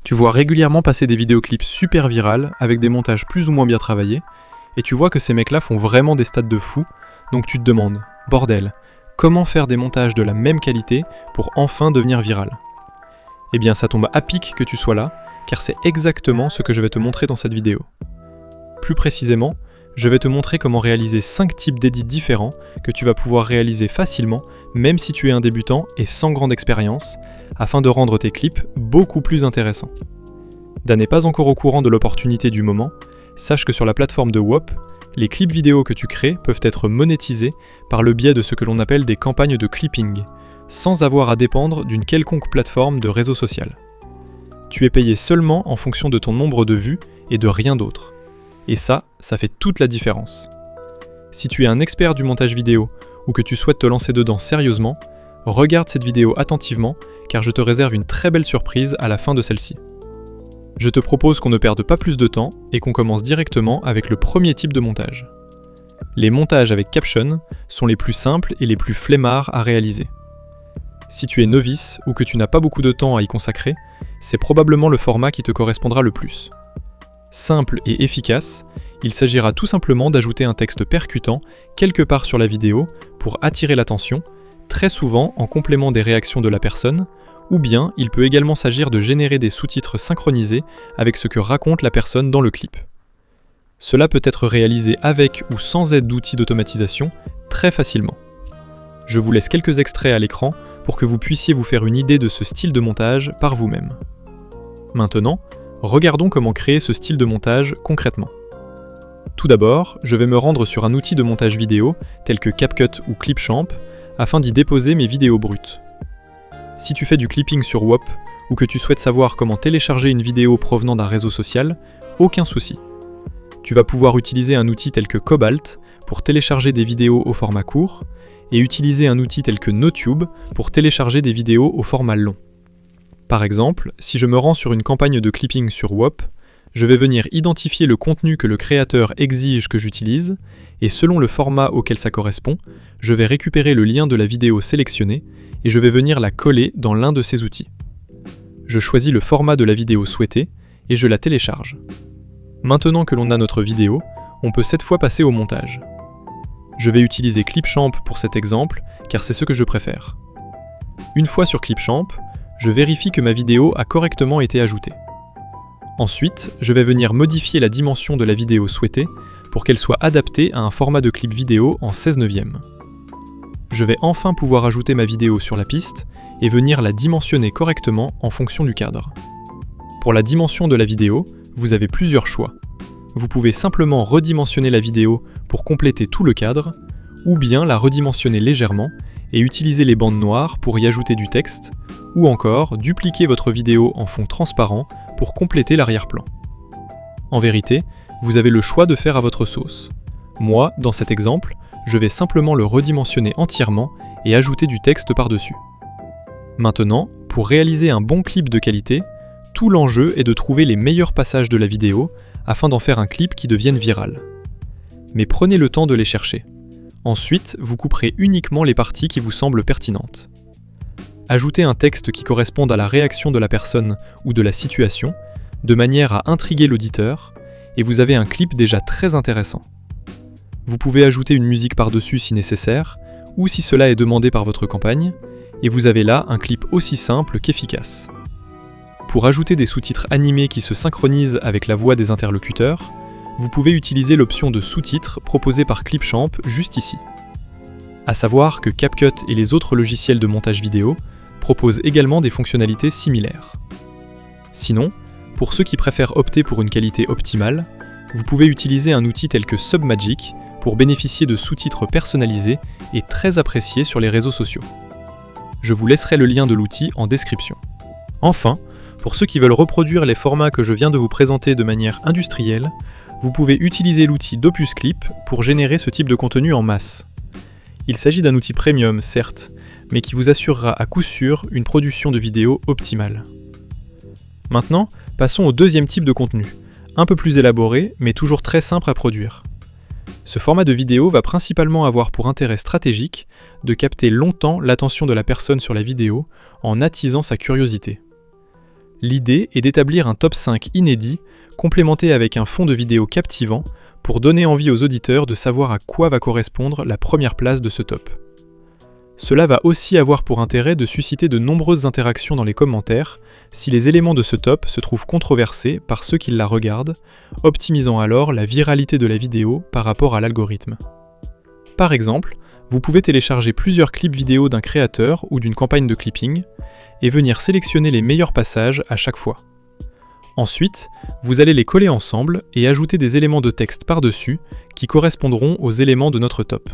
Tu vois régulièrement passer des vidéoclips super virales, avec des montages plus ou moins bien travaillés, et tu vois que ces mecs-là font vraiment des stats de fou, donc tu te demandes, bordel, comment faire des montages de la même qualité pour enfin devenir viral ? Eh bien ça tombe à pic que tu sois là, car c'est exactement ce que je vais te montrer dans cette vidéo. Plus précisément, je vais te montrer comment réaliser 5 types d'édits différents que tu vas pouvoir réaliser facilement, même si tu es un débutant et sans grande expérience, afin de rendre tes clips beaucoup plus intéressants. Dan n'est pas encore au courant de l'opportunité du moment, sache que sur la plateforme de WOP, les clips vidéo que tu crées peuvent être monétisés par le biais de ce que l'on appelle des campagnes de clipping, sans avoir à dépendre d'une quelconque plateforme de réseau social. Tu es payé seulement en fonction de ton nombre de vues et de rien d'autre. Et ça fait toute la différence. Si tu es un expert du montage vidéo ou que tu souhaites te lancer dedans sérieusement, regarde cette vidéo attentivement car je te réserve une très belle surprise à la fin de celle-ci. Je te propose qu'on ne perde pas plus de temps et qu'on commence directement avec le premier type de montage. Les montages avec caption sont les plus simples et les plus flemmards à réaliser. Si tu es novice ou que tu n'as pas beaucoup de temps à y consacrer, c'est probablement le format qui te correspondra le plus. Simple et efficace, il s'agira tout simplement d'ajouter un texte percutant quelque part sur la vidéo pour attirer l'attention, très souvent en complément des réactions de la personne, ou bien il peut également s'agir de générer des sous-titres synchronisés avec ce que raconte la personne dans le clip. Cela peut être réalisé avec ou sans aide d'outils d'automatisation très facilement. Je vous laisse quelques extraits à l'écran pour que vous puissiez vous faire une idée de ce style de montage par vous-même. Maintenant, regardons comment créer ce style de montage concrètement. Tout d'abord, je vais me rendre sur un outil de montage vidéo tel que CapCut ou Clipchamp afin d'y déposer mes vidéos brutes. Si tu fais du clipping sur WOP ou que tu souhaites savoir comment télécharger une vidéo provenant d'un réseau social, aucun souci. Tu vas pouvoir utiliser un outil tel que Cobalt pour télécharger des vidéos au format court et utiliser un outil tel que Notube pour télécharger des vidéos au format long. Par exemple, si je me rends sur une campagne de clipping sur WOP, je vais venir identifier le contenu que le créateur exige que j'utilise, et selon le format auquel ça correspond, je vais récupérer le lien de la vidéo sélectionnée, et je vais venir la coller dans l'un de ces outils. Je choisis le format de la vidéo souhaitée, et je la télécharge. Maintenant que l'on a notre vidéo, on peut cette fois passer au montage. Je vais utiliser Clipchamp pour cet exemple, car c'est ce que je préfère. Une fois sur Clipchamp, je vérifie que ma vidéo a correctement été ajoutée. Ensuite, je vais venir modifier la dimension de la vidéo souhaitée pour qu'elle soit adaptée à un format de clip vidéo en 16/9. Je vais enfin pouvoir ajouter ma vidéo sur la piste et venir la dimensionner correctement en fonction du cadre. Pour la dimension de la vidéo, vous avez plusieurs choix. Vous pouvez simplement redimensionner la vidéo pour compléter tout le cadre, ou bien la redimensionner légèrement et utiliser les bandes noires pour y ajouter du texte, ou encore dupliquer votre vidéo en fond transparent pour compléter l'arrière-plan. En vérité, vous avez le choix de faire à votre sauce. Moi, dans cet exemple, je vais simplement le redimensionner entièrement et ajouter du texte par-dessus. Maintenant, pour réaliser un bon clip de qualité, tout l'enjeu est de trouver les meilleurs passages de la vidéo afin d'en faire un clip qui devienne viral. Mais prenez le temps de les chercher. Ensuite, vous couperez uniquement les parties qui vous semblent pertinentes. Ajoutez un texte qui corresponde à la réaction de la personne ou de la situation, de manière à intriguer l'auditeur, et vous avez un clip déjà très intéressant. Vous pouvez ajouter une musique par-dessus si nécessaire, ou si cela est demandé par votre campagne, et vous avez là un clip aussi simple qu'efficace. Pour ajouter des sous-titres animés qui se synchronisent avec la voix des interlocuteurs, vous pouvez utiliser l'option de sous-titres proposée par Clipchamp juste ici. À savoir que CapCut et les autres logiciels de montage vidéo proposent également des fonctionnalités similaires. Sinon, pour ceux qui préfèrent opter pour une qualité optimale, vous pouvez utiliser un outil tel que Submagic pour bénéficier de sous-titres personnalisés et très appréciés sur les réseaux sociaux. Je vous laisserai le lien de l'outil en description. Enfin, pour ceux qui veulent reproduire les formats que je viens de vous présenter de manière industrielle, vous pouvez utiliser l'outil DopusClip pour générer ce type de contenu en masse. Il s'agit d'un outil premium, certes, mais qui vous assurera à coup sûr une production de vidéos optimale. Maintenant, passons au deuxième type de contenu, un peu plus élaboré, mais toujours très simple à produire. Ce format de vidéo va principalement avoir pour intérêt stratégique de capter longtemps l'attention de la personne sur la vidéo en attisant sa curiosité. L'idée est d'établir un top 5 inédit, complémenté avec un fond de vidéo captivant, pour donner envie aux auditeurs de savoir à quoi va correspondre la première place de ce top. Cela va aussi avoir pour intérêt de susciter de nombreuses interactions dans les commentaires si les éléments de ce top se trouvent controversés par ceux qui la regardent, optimisant alors la viralité de la vidéo par rapport à l'algorithme. Par exemple, vous pouvez télécharger plusieurs clips vidéo d'un créateur ou d'une campagne de clipping et venir sélectionner les meilleurs passages à chaque fois. Ensuite, vous allez les coller ensemble et ajouter des éléments de texte par-dessus qui correspondront aux éléments de notre top.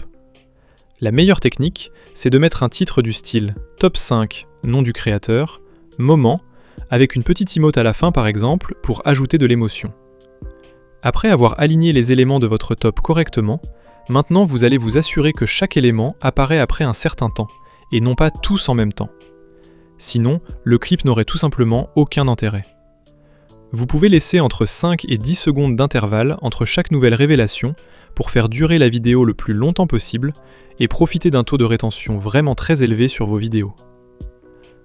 La meilleure technique, c'est de mettre un titre du style Top 5, nom du créateur, moment, avec une petite emote à la fin par exemple, pour ajouter de l'émotion. Après avoir aligné les éléments de votre top correctement, maintenant vous allez vous assurer que chaque élément apparaît après un certain temps, et non pas tous en même temps. Sinon, le clip n'aurait tout simplement aucun intérêt. Vous pouvez laisser entre 5 et 10 secondes d'intervalle entre chaque nouvelle révélation pour faire durer la vidéo le plus longtemps possible et profiter d'un taux de rétention vraiment très élevé sur vos vidéos.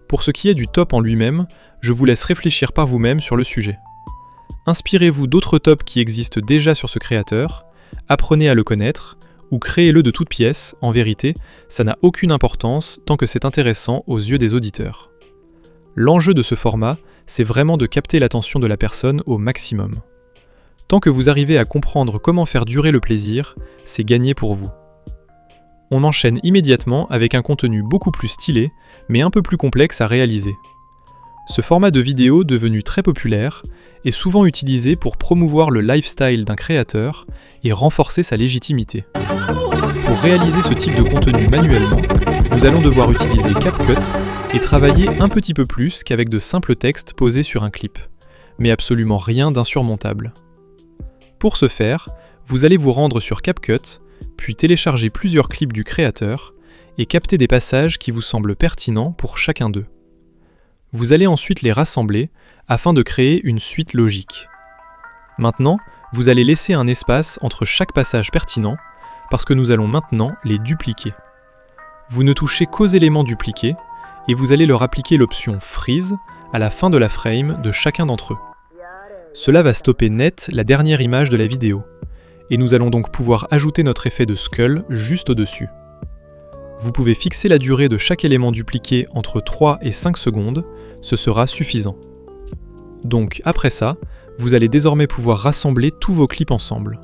Pour ce qui est du top en lui-même, je vous laisse réfléchir par vous-même sur le sujet. Inspirez-vous d'autres tops qui existent déjà sur ce créateur, apprenez à le connaître, ou créez-le de toutes pièces, en vérité, ça n'a aucune importance tant que c'est intéressant aux yeux des auditeurs. L'enjeu de ce format, c'est vraiment de capter l'attention de la personne au maximum. Tant que vous arrivez à comprendre comment faire durer le plaisir, c'est gagné pour vous. On enchaîne immédiatement avec un contenu beaucoup plus stylé, mais un peu plus complexe à réaliser. Ce format de vidéo devenu très populaire est souvent utilisé pour promouvoir le lifestyle d'un créateur et renforcer sa légitimité. Pour réaliser ce type de contenu manuellement, nous allons devoir utiliser CapCut et travailler un petit peu plus qu'avec de simples textes posés sur un clip, mais absolument rien d'insurmontable. Pour ce faire, vous allez vous rendre sur CapCut, puis télécharger plusieurs clips du créateur et capter des passages qui vous semblent pertinents pour chacun d'eux. Vous allez ensuite les rassembler afin de créer une suite logique. Maintenant, vous allez laisser un espace entre chaque passage pertinent parce que nous allons maintenant les dupliquer. Vous ne touchez qu'aux éléments dupliqués et vous allez leur appliquer l'option Freeze à la fin de la frame de chacun d'entre eux. Cela va stopper net la dernière image de la vidéo, et nous allons donc pouvoir ajouter notre effet de skull juste au-dessus. Vous pouvez fixer la durée de chaque élément dupliqué entre 3 et 5 secondes, ce sera suffisant. Donc après ça, vous allez désormais pouvoir rassembler tous vos clips ensemble.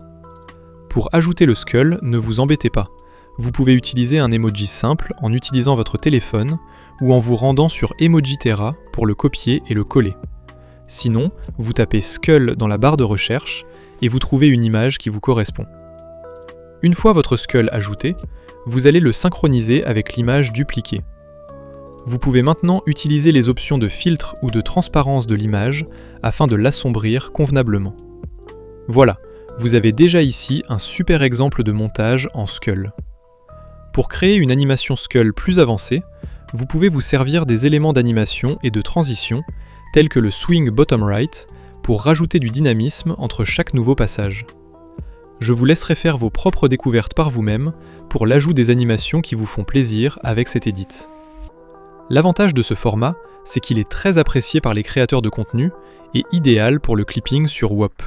Pour ajouter le skull, ne vous embêtez pas. Vous pouvez utiliser un emoji simple en utilisant votre téléphone ou en vous rendant sur Emojitera pour le copier et le coller. Sinon, vous tapez skull dans la barre de recherche et vous trouvez une image qui vous correspond. Une fois votre skull ajouté, vous allez le synchroniser avec l'image dupliquée. Vous pouvez maintenant utiliser les options de filtre ou de transparence de l'image afin de l'assombrir convenablement. Voilà, vous avez déjà ici un super exemple de montage en skull. Pour créer une animation skull plus avancée, vous pouvez vous servir des éléments d'animation et de transition tels que le swing bottom right pour rajouter du dynamisme entre chaque nouveau passage. Je vous laisserai faire vos propres découvertes par vous-même pour l'ajout des animations qui vous font plaisir avec cet edit. L'avantage de ce format, c'est qu'il est très apprécié par les créateurs de contenu et idéal pour le clipping sur WOP.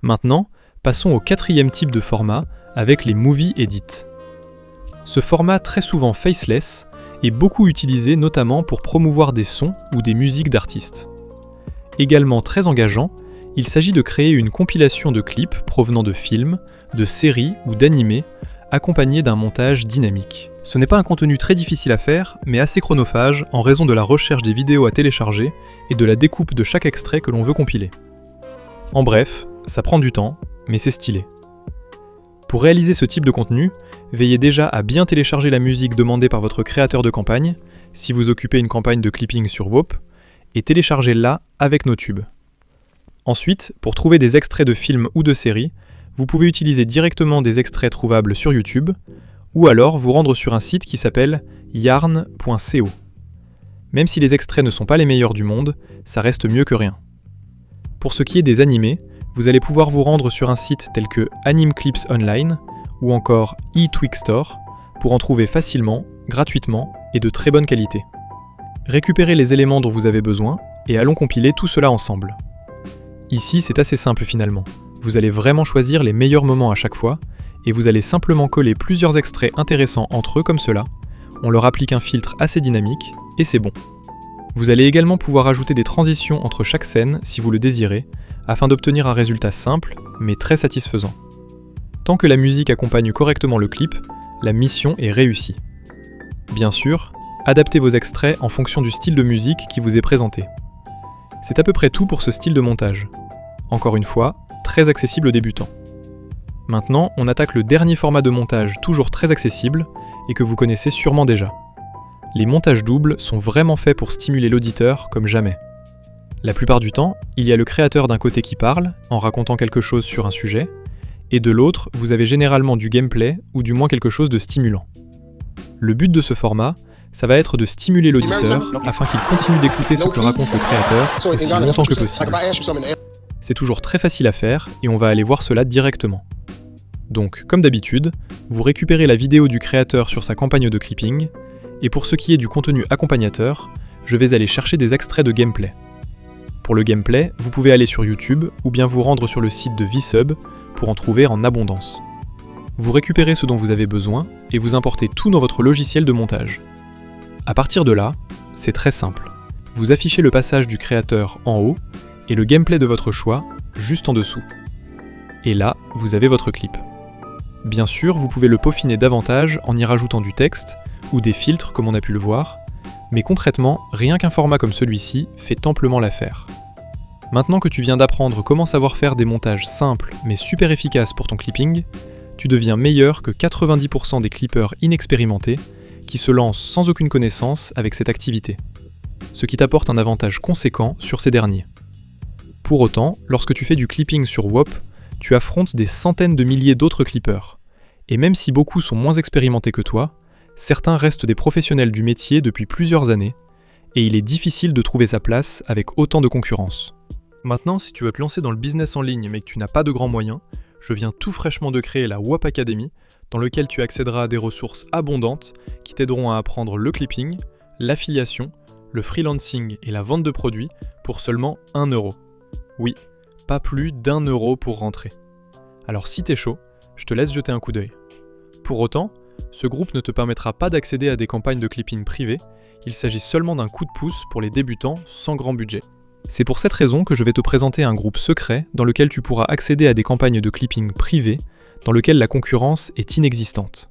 Maintenant, passons au quatrième type de format avec les Movie Edit. Ce format très souvent faceless est beaucoup utilisé notamment pour promouvoir des sons ou des musiques d'artistes. Également très engageant, il s'agit de créer une compilation de clips provenant de films, de séries ou d'animés, accompagnés d'un montage dynamique. Ce n'est pas un contenu très difficile à faire, mais assez chronophage en raison de la recherche des vidéos à télécharger et de la découpe de chaque extrait que l'on veut compiler. En bref, ça prend du temps, mais c'est stylé. Pour réaliser ce type de contenu, veillez déjà à bien télécharger la musique demandée par votre créateur de campagne, si vous occupez une campagne de clipping sur WOP, et téléchargez-la avec nos tubes. Ensuite, pour trouver des extraits de films ou de séries, vous pouvez utiliser directement des extraits trouvables sur YouTube, ou alors vous rendre sur un site qui s'appelle yarn.co. Même si les extraits ne sont pas les meilleurs du monde, ça reste mieux que rien. Pour ce qui est des animés, vous allez pouvoir vous rendre sur un site tel que Anime Clips Online ou encore eTwigStore pour en trouver facilement, gratuitement et de très bonne qualité. Récupérez les éléments dont vous avez besoin, Et allons compiler tout cela ensemble. Ici, c'est assez simple finalement. Vous allez vraiment choisir les meilleurs moments à chaque fois, et vous allez simplement coller plusieurs extraits intéressants entre eux comme cela. On leur applique un filtre assez dynamique, et c'est bon. Vous allez également pouvoir ajouter des transitions entre chaque scène si vous le désirez, afin d'obtenir un résultat simple, mais très satisfaisant. Tant que la musique accompagne correctement le clip, la mission est réussie. Bien sûr, adaptez vos extraits en fonction du style de musique qui vous est présenté. C'est à peu près tout pour ce style de montage. Encore une fois, très accessible aux débutants. Maintenant, on attaque le dernier format de montage toujours très accessible et que vous connaissez sûrement déjà. Les montages doubles sont vraiment faits pour stimuler l'auditeur comme jamais. La plupart du temps, il y a le créateur d'un côté qui parle, en racontant quelque chose sur un sujet, et de l'autre, vous avez généralement du gameplay ou du moins quelque chose de stimulant. Le but de ce format, ça va être de stimuler l'auditeur afin qu'il continue d'écouter ce que raconte le créateur aussi longtemps que possible. C'est toujours très facile à faire et on va aller voir cela directement. Donc, comme d'habitude, vous récupérez la vidéo du créateur sur sa campagne de clipping, et pour ce qui est du contenu accompagnateur, je vais aller chercher des extraits de gameplay. Pour le gameplay, vous pouvez aller sur YouTube ou bien vous rendre sur le site de VSub pour en trouver en abondance. Vous récupérez ce dont vous avez besoin et vous importez tout dans votre logiciel de montage. À partir de là, c'est très simple. Vous affichez le passage du créateur en haut et le gameplay de votre choix juste en dessous. Et là, vous avez votre clip. Bien sûr, vous pouvez le peaufiner davantage en y rajoutant du texte ou des filtres comme on a pu le voir, mais concrètement, rien qu'un format comme celui-ci fait amplement l'affaire. Maintenant que tu viens d'apprendre comment savoir faire des montages simples mais super efficaces pour ton clipping, tu deviens meilleur que 90% des clippers inexpérimentés qui se lancent sans aucune connaissance avec cette activité, ce qui t'apporte un avantage conséquent sur ces derniers. Pour autant, lorsque tu fais du clipping sur WOP, tu affrontes des centaines de milliers d'autres clippers. Et même si beaucoup sont moins expérimentés que toi, certains restent des professionnels du métier depuis plusieurs années, et il est difficile de trouver sa place avec autant de concurrence. Maintenant, si tu veux te lancer dans le business en ligne mais que tu n'as pas de grands moyens, je viens tout fraîchement de créer la WOP Academy, dans lequel tu accéderas à des ressources abondantes qui t'aideront à apprendre le clipping, l'affiliation, le freelancing et la vente de produits pour seulement 1 €. Oui, pas plus d'1 € pour rentrer. Alors si t'es chaud, je te laisse jeter un coup d'œil. Pour autant, ce groupe ne te permettra pas d'accéder à des campagnes de clipping privées, il s'agit seulement d'un coup de pouce pour les débutants sans grand budget. C'est pour cette raison que je vais te présenter un groupe secret dans lequel tu pourras accéder à des campagnes de clipping privées, dans lequel la concurrence est inexistante,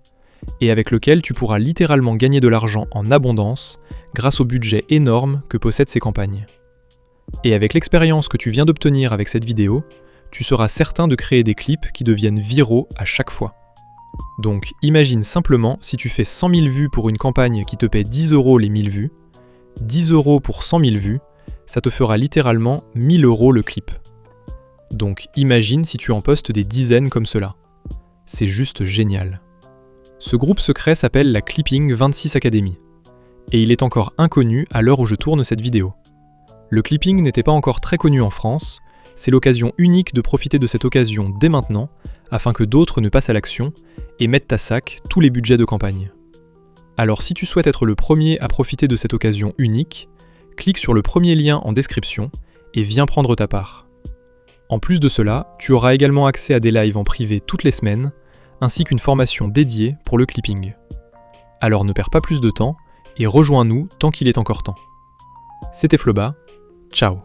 et avec lequel tu pourras littéralement gagner de l'argent en abondance grâce au budget énorme que possèdent ces campagnes. Et avec l'expérience que tu viens d'obtenir avec cette vidéo, tu seras certain de créer des clips qui deviennent viraux à chaque fois. Donc imagine simplement si tu fais 100 000 vues pour une campagne qui te paie 10 € les 1000 vues, 10 € pour 100 000 vues, ça te fera littéralement 1000 € le clip. Donc imagine si tu en postes des dizaines comme cela. C'est juste génial. Ce groupe secret s'appelle la Clipping 26 Academy, et il est encore inconnu à l'heure où je tourne cette vidéo. Le clipping n'était pas encore très connu en France, c'est l'occasion unique de profiter de cette occasion dès maintenant, afin que d'autres ne passent à l'action et mettent à sac tous les budgets de campagne. Alors si tu souhaites être le premier à profiter de cette occasion unique, clique sur le premier lien en description et viens prendre ta part. En plus de cela, tu auras également accès à des lives en privé toutes les semaines, ainsi qu'une formation dédiée pour le clipping. Alors ne perds pas plus de temps et rejoins-nous tant qu'il est encore temps. C'était Floba, ciao.